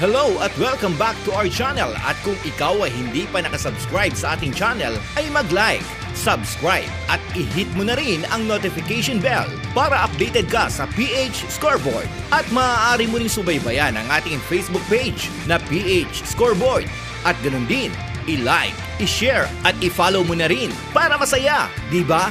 Hello at welcome back to our channel at kung ikaw ay hindi pa nakasubscribe sa ating channel ay mag-like, subscribe at i-hit mo na rin ang notification bell para updated ka sa PH Scoreboard at maaari mo rin subaybayan ang ating Facebook page na PH Scoreboard at ganun din, i-like, i-share at i-follow mo na rin para masaya, di ba?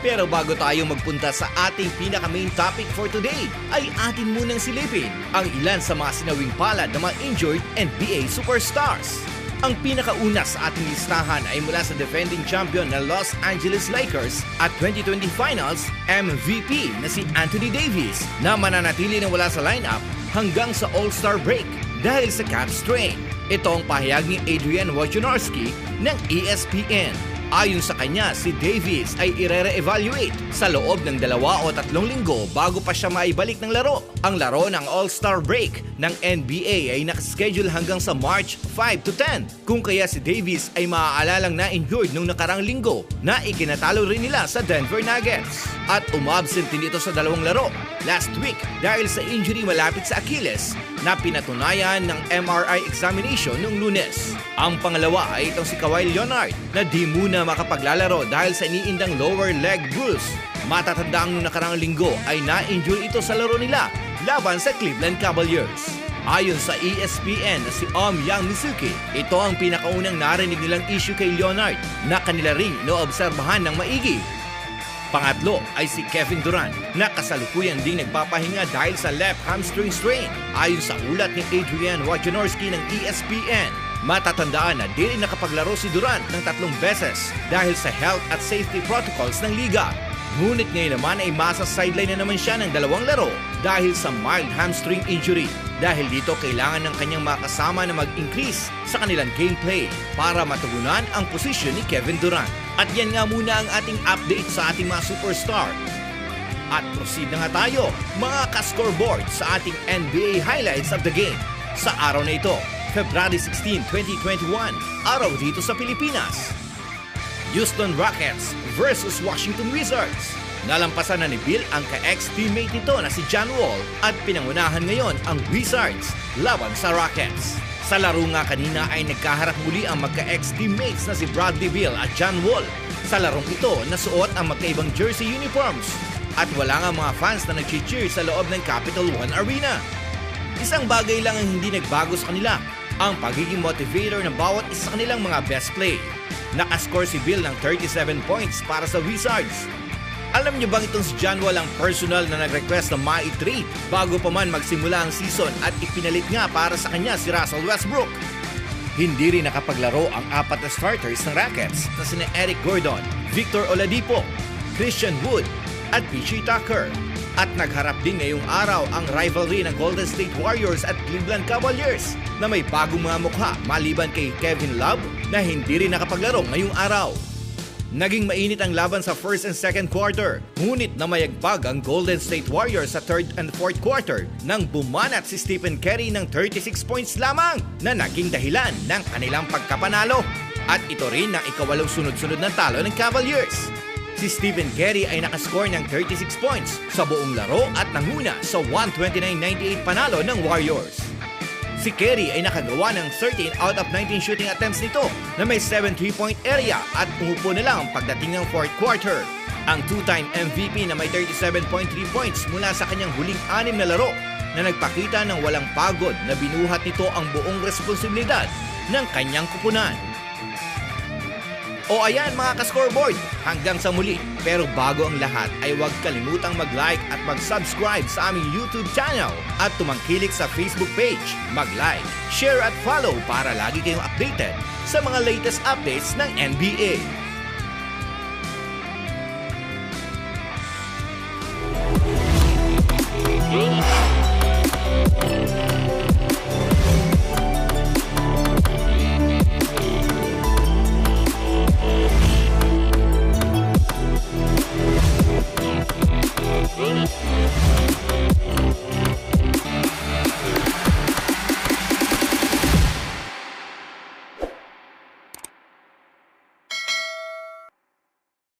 Pero bago tayo magpunta sa ating pinaka-main topic for today, ay atin munang silipin ang ilan sa mga sinawing palad ng mga injured NBA superstars. Ang pinakauna sa ating listahan ay mula sa defending champion na Los Angeles Lakers at 2020 Finals MVP na si Anthony Davis na mananatili na wala sa lineup hanggang sa All-Star break dahil sa calf strain. Ito ang pahayag ni Adrian Wojnarowski ng ESPN. Ayon sa kanya, si Davis ay i-re-evaluate sa loob ng 2 o 3 linggo bago pa siya maibalik ng laro. Ang laro ng All-Star break ng NBA ay nakaschedule hanggang sa March 5 to 10. Kung kaya si Davis ay maaalalang na-injured nung nakarang linggo na ikinatalo rin nila sa Denver Nuggets. At umabsent din ito sa 2 laro last week dahil sa injury malapit sa Achilles na pinatunayan ng MRI examination noong Lunes. Ang pangalawa ay itong si Kawhi Leonard na di muna makapaglalaro dahil sa iniindang lower leg bruise. Matatandaan nung nakarang linggo ay na-injure ito sa laro nila laban sa Cleveland Cavaliers. Ayon sa ESPN na si Yang Mizuki, ito ang pinakaunang narinig nilang issue kay Leonard na kanila ring inoobserbahan ng maigi. Pangatlo ay si Kevin Durant na kasalukuyan ding nagpapahinga dahil sa left hamstring strain. Ayon sa ulat ni Adrian Wojnarowski ng ESPN, matatandaan na di rin nakapaglaro si Durant ng 3 beses dahil sa health at safety protocols ng liga. Ngunit ngayon naman ay masa-sideline na naman siya ng 2 laro dahil sa mild hamstring injury. Dahil dito kailangan ng kanyang makasama na mag-increase sa kanilang gameplay para matugunan ang posisyon ni Kevin Durant. At yan nga muna ang ating update sa ating mga superstar. At proceed na nga tayo mga ka-scoreboard sa ating NBA highlights of the game. Sa araw na ito, February 16, 2021, araw dito sa Pilipinas. Houston Rockets versus Washington Wizards. Nalampasan na ni Bill ang ka-ex-teammate nito na si John Wall at pinangunahan ngayon ang Wizards laban sa Rockets. Sa laro nga kanina ay nagkaharap muli ang magka-ex-teammates na si Bradley Beal at John Wall. Sa larong ito, nasuot ang magkaibang jersey uniforms at wala nga mga fans na nag-cheer sa loob ng Capital One Arena. Isang bagay lang ang hindi nagbago sa kanila, ang pagiging motivator ng bawat isa sa kanilang mga best play. Nakascore si Bill ng 37 points para sa Wizards. Alam niyo bang itong si John Wall ang personal na nag-request na ma-trade bago pa man magsimula ang season at ipinalit nga para sa kanya si Russell Westbrook? Hindi rin nakapaglaro ang 4 na starters ng Rockets na sina Eric Gordon, Victor Oladipo, Christian Wood at PJ Tucker. At nagharap din ngayong araw ang rivalry ng Golden State Warriors at Cleveland Cavaliers na may bagong mga mukha maliban kay Kevin Love na hindi rin nakapaglaro ngayong araw. Naging mainit ang laban sa first and second quarter, ngunit namayagpag ang Golden State Warriors sa third and fourth quarter nang bumanat si Stephen Curry ng 36 points lamang na naging dahilan ng kanilang pagkapanalo. At ito rin ang ika-8 sunod-sunod na talo ng Cavaliers. Si Stephen Curry ay nakascore ng 36 points sa buong laro at nanguna sa 129-98 panalo ng Warriors. Si Curry ay nakagawa ng 13 out of 19 shooting attempts nito na may 7 3-point area at umupo na lang pagdating ng fourth quarter. Ang 2-time MVP na may 37.3 points mula sa kanyang huling 6 na laro na nagpakita ng walang pagod na binuhat nito ang buong responsibilidad ng kanyang kupunan. O ayan mga ka-scoreboard, hanggang sa muli. Pero bago ang lahat ay huwag kalimutang mag-like at mag-subscribe sa aming YouTube channel at tumangkilik sa Facebook page. Mag-like, share at follow para lagi kayong updated sa mga latest updates ng NBA.